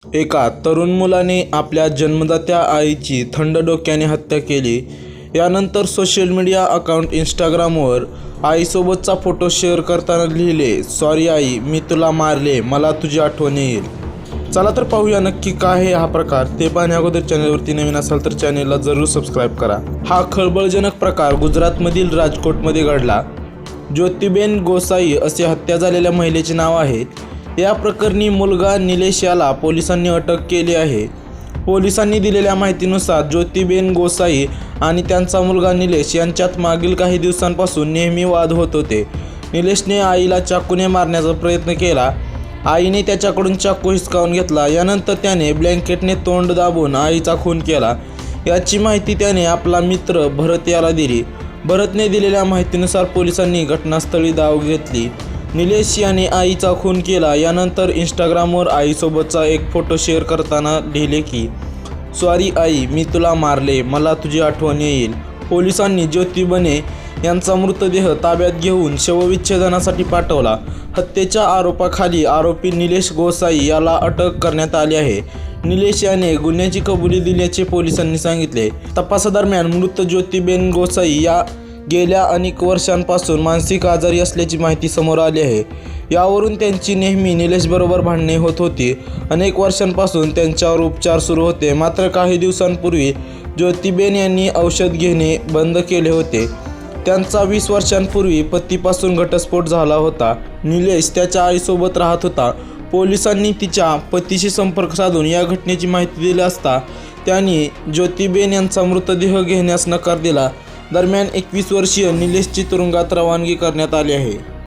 एका तरुण मुलाने आपल्या जन्मदात्या आईची थंड डोक्याने हत्या केली. यानंतर सोशल मीडिया अकाउंट इंस्टाग्रामवर आईसोबतचा फोटो शेअर करताना लिहिले, सॉरी आई, मी तुला मारले, मला तुझी आठवण येईल. चला तर पाहूया नक्की काय आहे हा प्रकार. ते पाहण्या अगोदर चॅनलवरती नवीन असाल तर चॅनलला जरूर सबस्क्राईब करा. हा खळबळजनक प्रकार गुजरातमधील राजकोटमध्ये घडला. ज्योतिबेन गोसाई असे हत्या झालेल्या महिलेचे नाव आहे. या प्रकरणी मुलगा निलेश याला पोलिसांनी अटक केली आहे. पोलिसांनी दिलेल्या माहितीनुसार ज्योतिबेन गोसाई आणि त्यांचा मुलगा निलेश यांच्यात मागील काही दिवसांपासून नेहमी वाद होत होते. निलेशने आईला चाकूने मारण्याचा प्रयत्न केला. आईने त्याच्याकडून चाकू हिसकावून घेतला. यानंतर त्याने ब्लँकेटने तोंड दाबून आईचा खून केला. याची माहिती त्याने आपला मित्र भरत याला दिली. भरतने दिलेल्या माहितीनुसार पोलिसांनी घटनास्थळी धाव घेतली. निलेश याने आईचा खून केला. यानंतर इंस्टाग्रामवर आईसोबतचा एक फोटो शेअर करताना लिहिले की, सॉरी आई, मी तुला मारले, मला तुझी आठवण येईल. पोलिसांनी ज्योतिबेन यांचा मृतदेह ताब्यात घेऊन शवविच्छेदनासाठी पाठवला. हत्येच्या आरोपाखाली आरोपी निलेश गोसाई याला अटक करण्यात आली आहे. निलेश याने गुन्ह्याची कबुली दिल्याचे पोलिसांनी सांगितले. तपासादरम्यान मृत ज्योतिबेन गोसाई या गेल्या अनेक वर्षांपासून मानसिक आजारी असल्याची माहिती समोर आली आहे. यावरून त्यांची नेहमी निलेशबरोबर भांडणे होत होती. अनेक वर्षांपासून त्यांच्यावर उपचार सुरू होते. मात्र काही दिवसांपूर्वी ज्योतिबेन यांनी औषध घेणे बंद केले होते. त्यांचा 20 वर्षांपूर्वी पतीपासून घटस्फोट झाला होता. निलेश त्याच्या आईसोबत राहत होता. पोलिसांनी तिच्या पतीशी संपर्क साधून या घटनेची माहिती दिली असता त्यांनी ज्योतिबेन यांचा मृतदेह घेण्यास नकार दिला. दरम्यान 21 वर्षीय निलेशची तुरुंगात रवानगी करण्यात आली आहे.